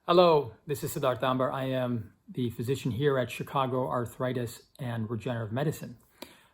Hello, this is Siddharth Ambar. I am the physician here at Chicago Arthritis and Regenerative Medicine.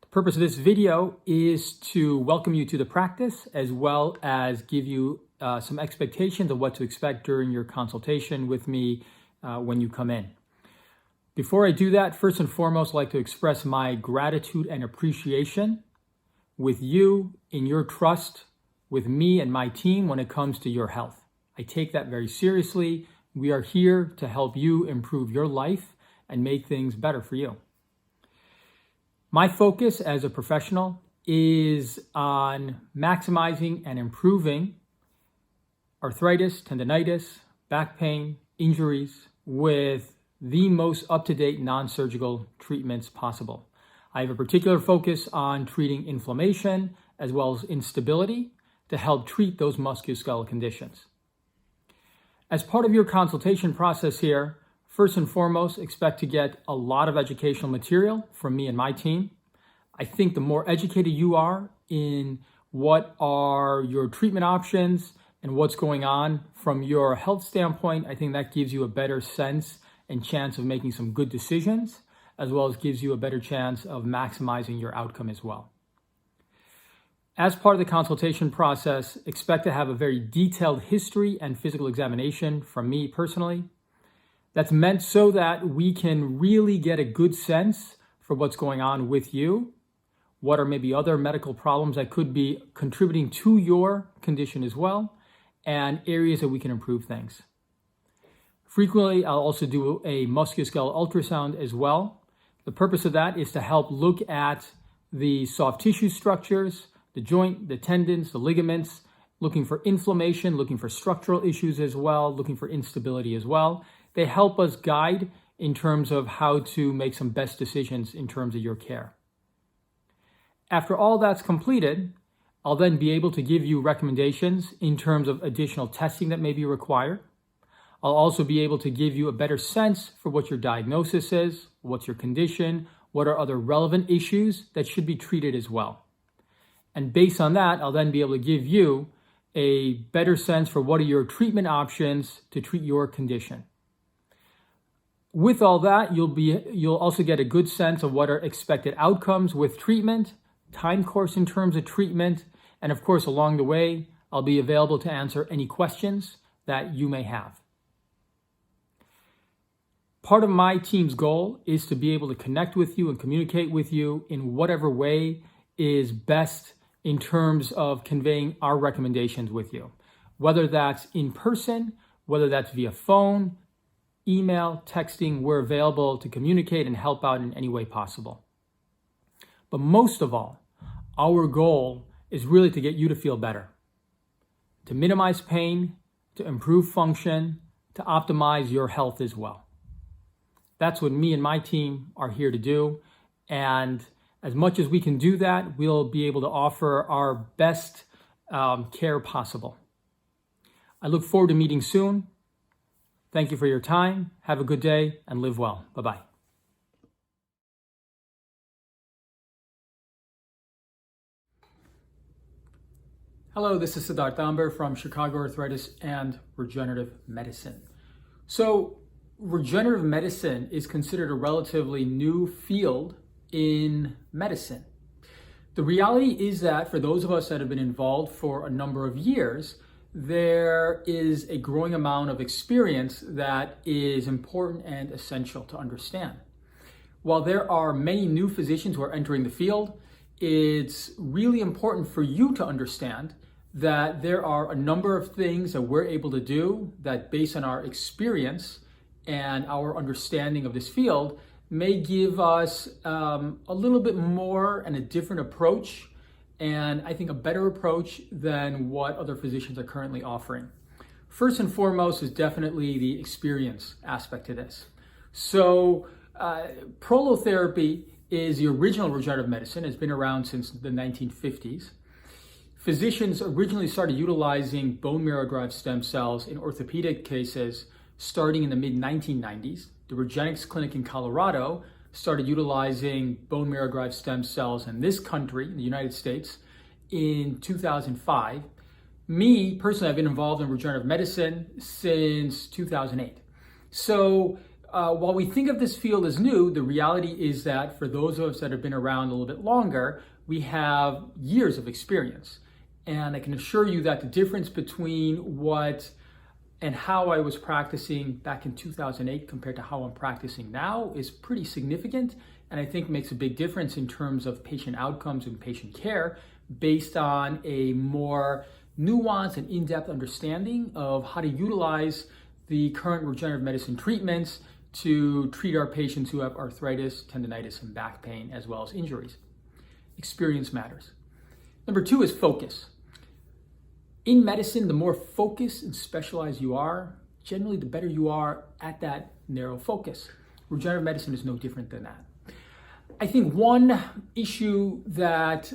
The purpose of this video is to welcome you to the practice as well as give you some expectations of what to expect during your consultation with me when you come in. Before I do that, first and foremost, I'd like to express my gratitude and appreciation with you in your trust with me and my team when it comes to your health. I take that very seriously. We are here to help you improve your life and make things better for you. My focus as a professional is on maximizing and improving arthritis, tendonitis, back pain, injuries with the most up-to-date non-surgical treatments possible. I have a particular focus on treating inflammation as well as instability to help treat those musculoskeletal conditions. As part of your consultation process here, first and foremost, expect to get a lot of educational material from me and my team. I think the more educated you are in what are your treatment options and what's going on from your health standpoint, I think that gives you a better sense and chance of making some good decisions, as well as gives you a better chance of maximizing your outcome as well. As part of the consultation process, expect to have a very detailed history and physical examination from me personally. That's meant so that we can really get a good sense for what's going on with you, what are maybe other medical problems that could be contributing to your condition as well, and areas that we can improve things. Frequently, I'll also do a musculoskeletal ultrasound as well. The purpose of that is to help look at the soft tissue structures, the joint, the tendons, the ligaments, looking for inflammation, looking for structural issues as well, looking for instability as well. They help us guide in terms of how to make some best decisions in terms of your care. After all that's completed, I'll then be able to give you recommendations in terms of additional testing that may be required. I'll also be able to give you a better sense for what your diagnosis is, what's your condition, what are other relevant issues that should be treated as well. And based on that, I'll then be able to give you a better sense for what are your treatment options to treat your condition. With all that, you'll also get a good sense of what are expected outcomes with treatment, time course in terms of treatment, and of course, along the way, I'll be available to answer any questions that you may have. Part of my team's goal is to be able to connect with you and communicate with you in whatever way is best in terms of conveying our recommendations with you, whether that's in person, whether that's via phone, email, texting. We're available to communicate and help out in any way possible. But most of all, our goal is really to get you to feel better, to minimize pain, to improve function, to optimize your health as well. That's what me and my team are here to do. And as much as we can do that, we'll be able to offer our best care possible. I look forward to meeting soon. Thank you for your time. Have a good day and live well. Bye-bye. Hello, this is Siddharth Ambar from Chicago Arthritis and Regenerative Medicine. So, regenerative medicine is considered a relatively new field in medicine. The reality is that for those of us that have been involved for a number of years, there is a growing amount of experience that is important and essential to understand. While there are many new physicians who are entering the field, it's really important for you to understand that there are a number of things that we're able to do that, based on our experience and our understanding of this field, may give us a little bit more and a different approach, and I think a better approach than what other physicians are currently offering. First and foremost is definitely the experience aspect to this. So prolotherapy is the original regenerative medicine. It's been around since the 1950s. Physicians originally started utilizing bone marrow-derived stem cells in orthopedic cases starting in the mid-1990s. The Regenix Clinic in Colorado started utilizing bone marrow-derived stem cells in this country, in the United States, in 2005. Me, personally, I've been involved in regenerative medicine since 2008. So while we think of this field as new, the reality is that for those of us that have been around a little bit longer, we have years of experience. And I can assure you that the difference between what and how I was practicing back in 2008 compared to how I'm practicing now is pretty significant, and I think makes a big difference in terms of patient outcomes and patient care based on a more nuanced and in-depth understanding of how to utilize the current regenerative medicine treatments to treat our patients who have arthritis, tendonitis, and back pain, as well as injuries. Experience matters. Number 2 is focus. In medicine, the more focused and specialized you are, generally the better you are at that narrow focus. Regenerative medicine is no different than that. I think one issue that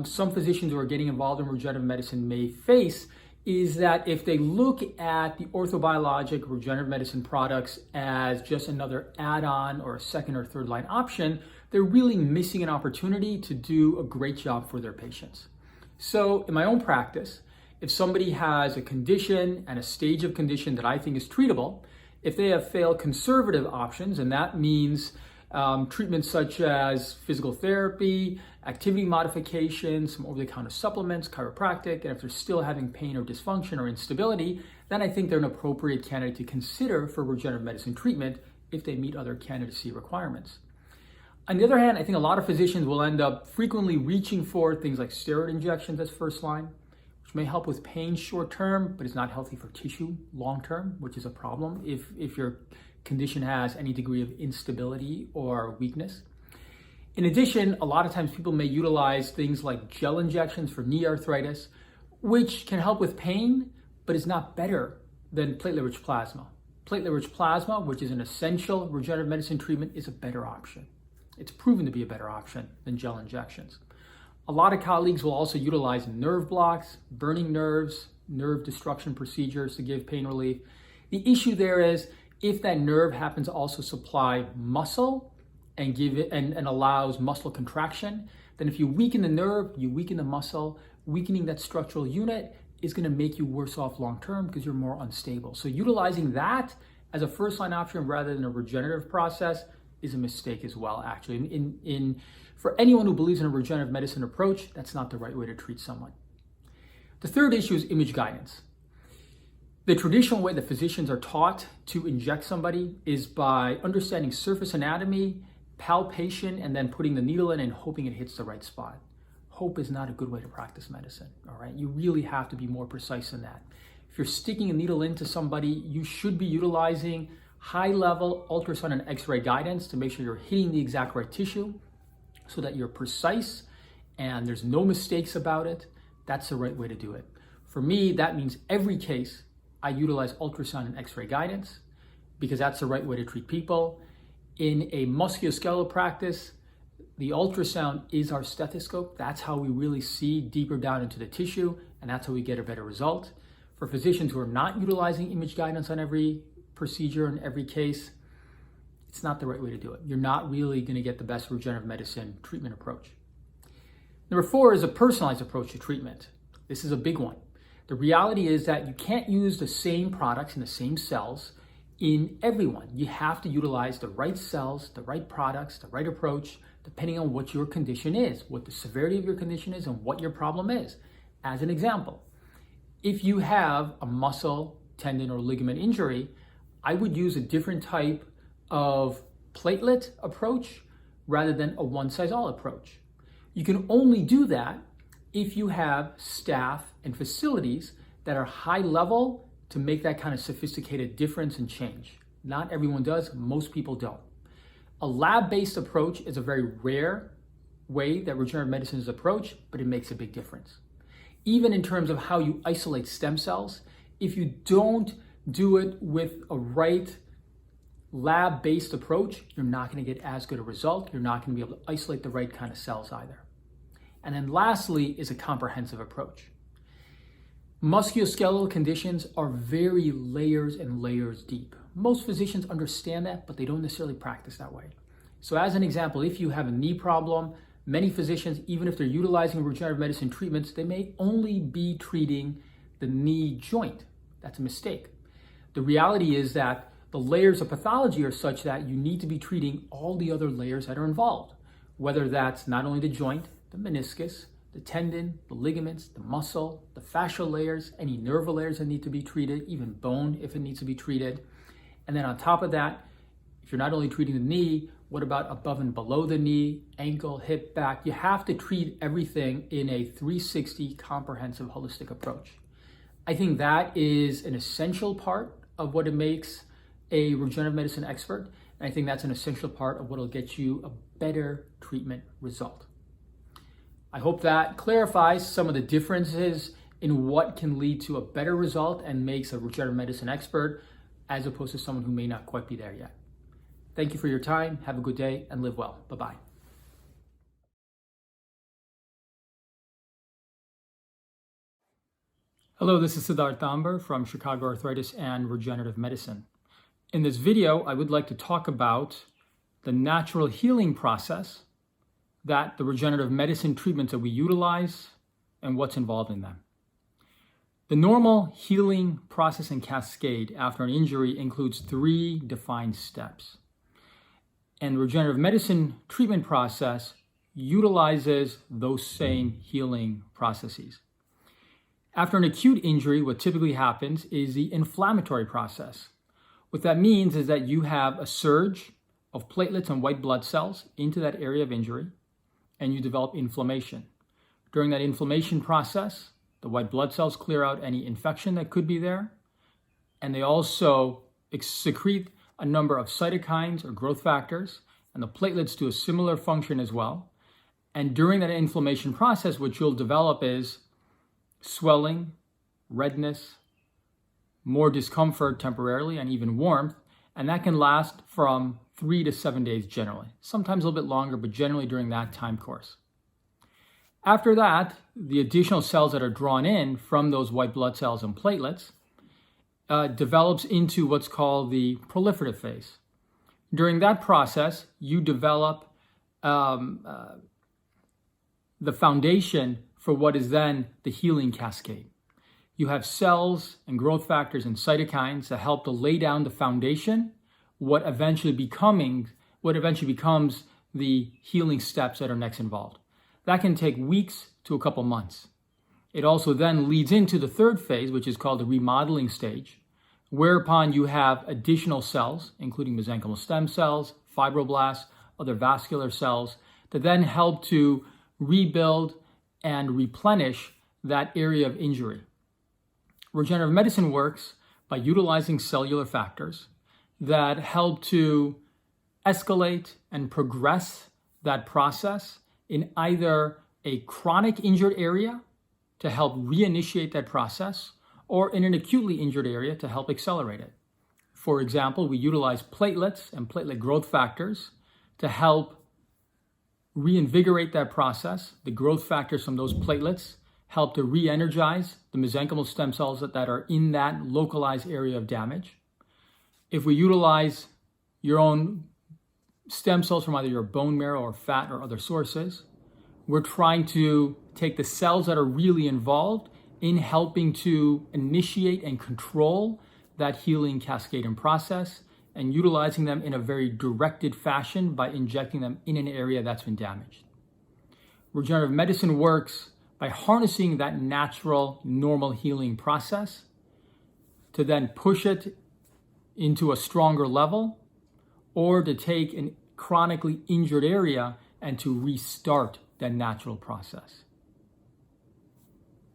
some physicians who are getting involved in regenerative medicine may face is that if they look at the orthobiologic regenerative medicine products as just another add-on or a second or third line option, they're really missing an opportunity to do a great job for their patients. So in my own practice, if somebody has a condition and a stage of condition that I think is treatable, if they have failed conservative options, and that means treatments such as physical therapy, activity modification, some over-the-counter supplements, chiropractic, and if they're still having pain or dysfunction or instability, then I think they're an appropriate candidate to consider for regenerative medicine treatment if they meet other candidacy requirements. On the other hand, I think a lot of physicians will end up frequently reaching for things like steroid injections as first line, which may help with pain short term, but is not healthy for tissue long term, which is a problem if your condition has any degree of instability or weakness. In addition, a lot of times people may utilize things like gel injections for knee arthritis, which can help with pain, but is not better than platelet-rich plasma. Platelet-rich plasma, which is an essential regenerative medicine treatment, is a better option. It's proven to be a better option than gel injections. A lot of colleagues will also utilize nerve blocks, burning nerves, nerve destruction procedures to give pain relief. The issue there is if that nerve happens to also supply muscle and give it and allows muscle contraction, then if you weaken the nerve, you weaken the muscle. Weakening that structural unit is going to make you worse off long term because you're more unstable. So utilizing that as a first line option rather than a regenerative process is a mistake as well, actually. For anyone who believes in a regenerative medicine approach, that's not the right way to treat someone. The third issue is image guidance. The traditional way that physicians are taught to inject somebody is by understanding surface anatomy, palpation, and then putting the needle in and hoping it hits the right spot. Hope is not a good way to practice medicine, all right? You really have to be more precise than that. If you're sticking a needle into somebody, you should be utilizing high-level ultrasound and X-ray guidance to make sure you're hitting the exact right tissue so that you're precise and there's no mistakes about it. That's the right way to do it. For me, that means every case I utilize ultrasound and X-ray guidance because that's the right way to treat people. In a musculoskeletal practice, the ultrasound is our stethoscope. That's how we really see deeper down into the tissue, and that's how we get a better result. For physicians who are not utilizing image guidance on every procedure in every case, it's not the right way to do it. You're not really going to get the best regenerative medicine treatment approach. Number 4 is a personalized approach to treatment. This is a big one. The reality is that you can't use the same products and the same cells in everyone. You have to utilize the right cells, the right products, the right approach, depending on what your condition is, what the severity of your condition is, and what your problem is. As an example, if you have a muscle, tendon, or ligament injury, I would use a different type of platelet approach rather than a one-size-all approach. You can only do that if you have staff and facilities that are high level to make that kind of sophisticated difference and change. Not everyone does, most people don't. A lab-based approach is a very rare way that regenerative medicine is approached, but it makes a big difference. Even in terms of how you isolate stem cells, if you don't do it with a right lab-based approach, you're not going to get as good a result. You're not going to be able to isolate the right kind of cells either. And then lastly is a comprehensive approach. Musculoskeletal conditions are very layers and layers deep. Most physicians understand that, but they don't necessarily practice that way. So as an example, if you have a knee problem, many physicians, even if they're utilizing regenerative medicine treatments, they may only be treating the knee joint. That's a mistake. The reality is that the layers of pathology are such that you need to be treating all the other layers that are involved, whether that's not only the joint, the meniscus, the tendon, the ligaments, the muscle, the fascial layers, any nerve layers that need to be treated, even bone if it needs to be treated. And then on top of that, if you're not only treating the knee, what about above and below the knee, ankle, hip, back? You have to treat everything in a 360 comprehensive holistic approach. I think that is an essential part of what it makes a regenerative medicine expert. And I think that's an essential part of what will get you a better treatment result. I hope that clarifies some of the differences in what can lead to a better result and makes a regenerative medicine expert as opposed to someone who may not quite be there yet. Thank you for your time. Have a good day and live well. Bye-bye. Hello, this is Siddharth Damber from Chicago Arthritis and Regenerative Medicine. In this video, I would like to talk about the natural healing process that the regenerative medicine treatments that we utilize and what's involved in them. The normal healing process and cascade after an injury includes 3 defined steps. And the regenerative medicine treatment process utilizes those same healing processes. After an acute injury, what typically happens is the inflammatory process. What that means is that you have a surge of platelets and white blood cells into that area of injury, and you develop inflammation. During that inflammation process, the white blood cells clear out any infection that could be there, and they also secrete a number of cytokines or growth factors, and the platelets do a similar function as well. And during that inflammation process, what you'll develop is swelling, redness, more discomfort temporarily, and even warmth, and that can last from 3 to 7 days generally. Sometimes a little bit longer, but generally during that time course. After that, the additional cells that are drawn in from those white blood cells and platelets develops into what's called the proliferative phase. During that process, you develop the foundation for what is then the healing cascade. You have cells and growth factors and cytokines that help to lay down the foundation, what eventually becomes the healing steps that are next involved. That can take weeks to a couple months. It also then leads into the 3rd phase, which is called the remodeling stage, whereupon you have additional cells, including mesenchymal stem cells, fibroblasts, other vascular cells, that then help to rebuild and replenish that area of injury. Regenerative medicine works by utilizing cellular factors that help to escalate and progress that process in either a chronic injured area to help reinitiate that process, or in an acutely injured area to help accelerate it. For example, we utilize platelets and platelet growth factors to help reinvigorate that process. The growth factors from those platelets help to re-energize the mesenchymal stem cells that are in that localized area of damage. If we utilize your own stem cells from either your bone marrow or fat or other sources, we're trying to take the cells that are really involved in helping to initiate and control that healing cascade and process, and utilizing them in a very directed fashion by injecting them in an area that's been damaged. Regenerative medicine works by harnessing that natural, normal healing process to then push it into a stronger level, or to take a chronically injured area and to restart that natural process.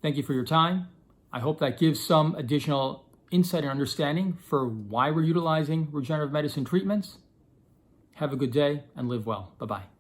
Thank you for your time. I hope that gives some additional insight and understanding for why we're utilizing regenerative medicine treatments. Have a good day and live well. Bye-bye.